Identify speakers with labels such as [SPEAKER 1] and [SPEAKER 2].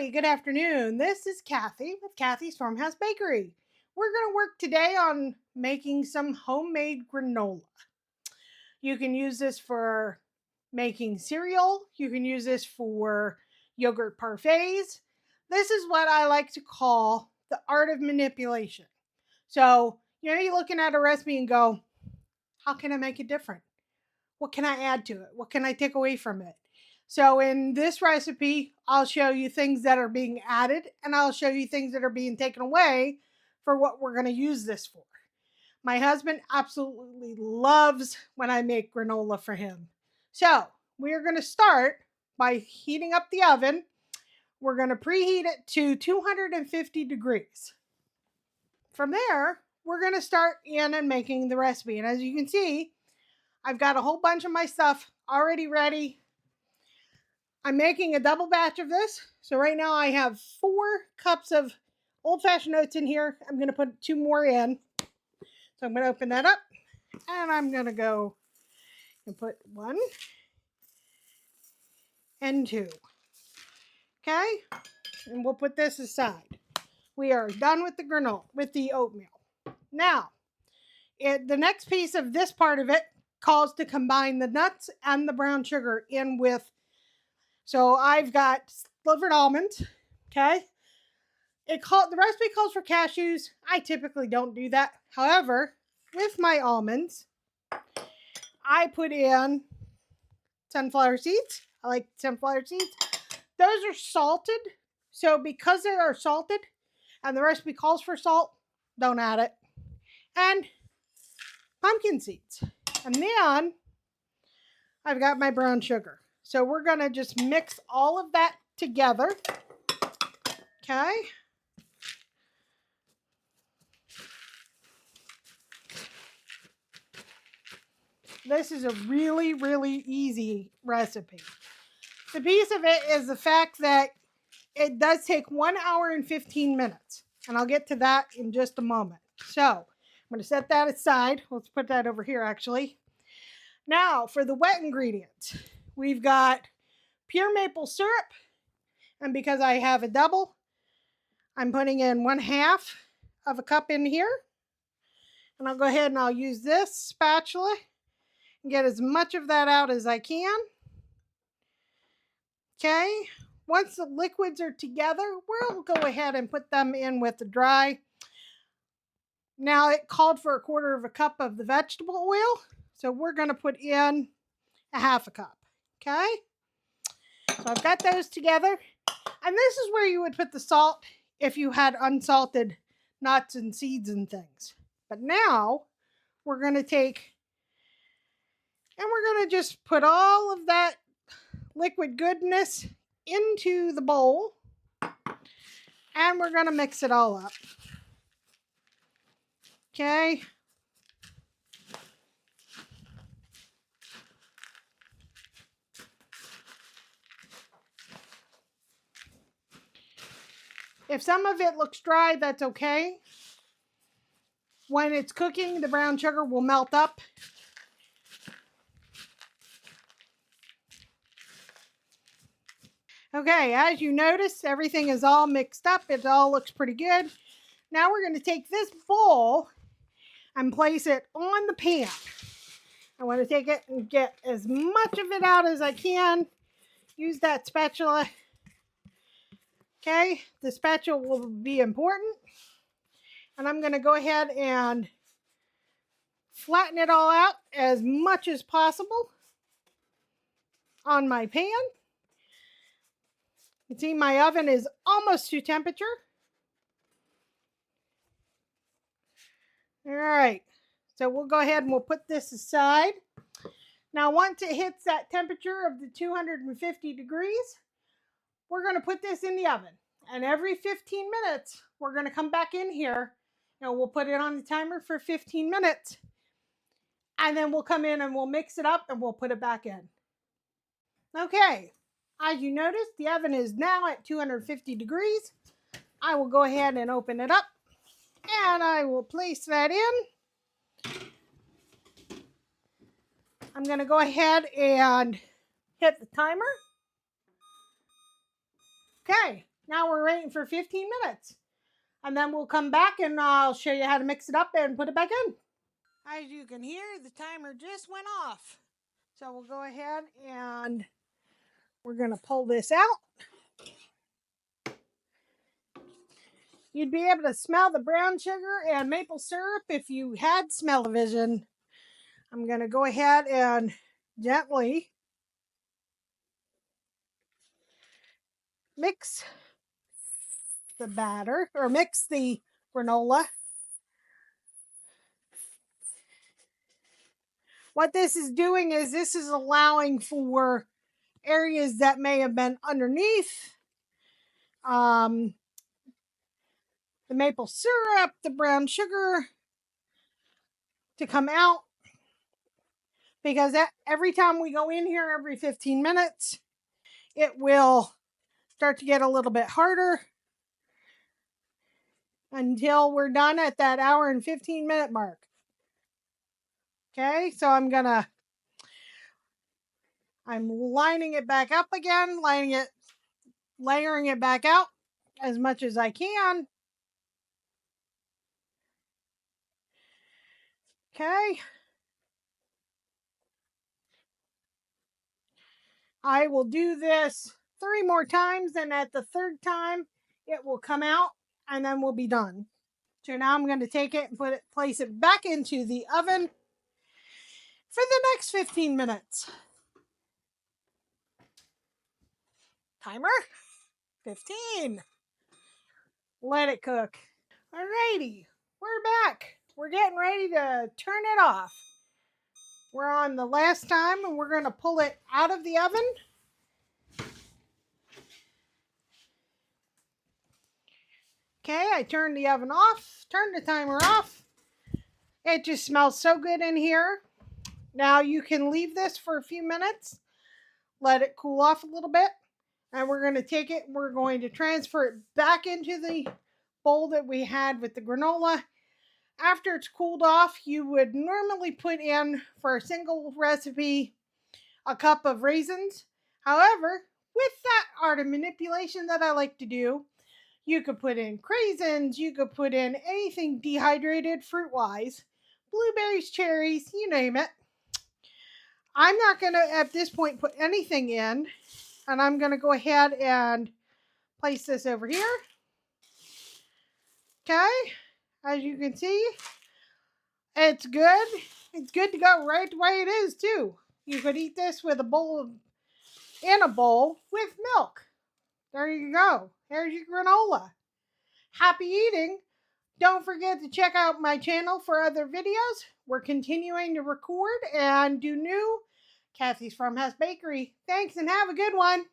[SPEAKER 1] Howdy, good afternoon. This is Kathy with Kathy's Farmhouse Bakery. We're going to work today on making some homemade granola. You can use this for making cereal. You can use this for yogurt parfaits. This is what I like to call the art of manipulation. So, you're looking at a recipe and go, how can I make it different? What can I add to it? What can I take away from it? So in this recipe, I'll show you things that are being added and I'll show you things that are being taken away for what we're going to use this for. My husband absolutely loves when I make granola for him. So we're going to start by heating up the oven. We're going to preheat it to 250 degrees. From there, we're going to start in and making the recipe. And as you can see, I've got a whole bunch of my stuff already ready. I'm making a double batch of this. So right now I have 4 cups of old-fashioned oats in here. I'm going to put 2 more in. So I'm going to open that up and I'm going to go and put 1 and 2. Okay? And we'll put this aside. We are done with the granola, with the oatmeal. Now, the next piece of this part of it calls to combine the nuts and the brown sugar in with. So I've got slivered almonds, okay? The recipe calls for cashews. I typically don't do that. However, with my almonds, I put in sunflower seeds. I like sunflower seeds. Those are salted. So because they are salted and the recipe calls for salt, don't add it. And pumpkin seeds. And then I've got my brown sugar. So we're going to just mix all of that together. Okay. This is a really, really easy recipe. The piece of it is the fact that it does take 1 hour and 15 minutes. And I'll get to that in just a moment. So I'm going to set that aside. Let's put that over here actually. Now for the wet ingredients. We've got pure maple syrup. And because I have a double, I'm putting in 1/2 of a cup in here. And I'll go ahead and I'll use this spatula and get as much of that out as I can. Okay. Once the liquids are together, we'll go ahead and put them in with the dry. Now it called for 1/4 cup of the vegetable oil. So we're going to put in 1/2 cup. Okay. So I've got those together. And this is where you would put the salt if you had unsalted nuts and seeds and things. But now we're going to take and we're going to just put all of that liquid goodness into the bowl. And we're going to mix it all up. Okay. If some of it looks dry, that's okay. When it's cooking, the brown sugar will melt up. Okay, as you notice, everything is all mixed up. It all looks pretty good. Now we're going to take this bowl and place it on the pan. I want to take it and get as much of it out as I can. Use that spatula. Okay, the spatula will be important. And I'm going to go ahead and flatten it all out as much as possible on my pan. You can see my oven is almost to temperature. All right, so we'll go ahead and we'll put this aside. Now, once it hits that temperature of the 250 degrees, we're going to put this in the oven. And every 15 minutes, we're going to come back in here and we'll put it on the timer for 15 minutes. And then we'll come in and we'll mix it up and we'll put it back in. Okay, as you notice, the oven is now at 250 degrees. I will go ahead and open it up and I will place that in. I'm going to go ahead and hit the timer. Okay, Now we're waiting for 15 minutes. And then we'll come back and I'll show you how to mix it up and put it back in. As you can hear, the timer just went off. So we'll go ahead and we're going to pull this out. You'd be able to smell the brown sugar and maple syrup if you had smell-o-vision. I'm going to go ahead and gently mix the batter, or mix the granola. What this is doing is this is allowing for areas that may have been underneath the maple syrup, the brown sugar to come out, because every time we go in here every 15 minutes, it will start to get a little bit harder until we're done at that hour and 15-minute mark. Okay, so I'm lining it back up again, layering it back out as much as I can. Okay. I will do this 3 more times, and at the 3rd time, it will come out, and then we'll be done. So now I'm going to take it and place it back into the oven for the next 15 minutes. Timer, 15. Let it cook. Alrighty, we're back. We're getting ready to turn it off. We're on the last time, and we're going to pull it out of the oven. Okay, I turned the oven off, turned the timer off. It just smells so good in here. Now you can leave this for a few minutes, let it cool off a little bit, and we're going to take it, we're going to transfer it back into the bowl that we had with the granola. After it's cooled off, you would normally put in, for a single recipe, a cup of raisins. However, with that art of manipulation that I like to do, you could put in craisins, you could put in anything dehydrated fruit-wise, blueberries, cherries, you name it. I'm not going to, at this point, put anything in, and I'm going to go ahead and place this over here. Okay, as you can see, it's good. It's good to go right the way it is, too. You could eat this with in a bowl with milk. There you go. There's your granola. Happy eating. Don't forget to check out my channel for other videos. We're continuing to record and do new Kathy's Farmhouse Bakery. Thanks and have a good one.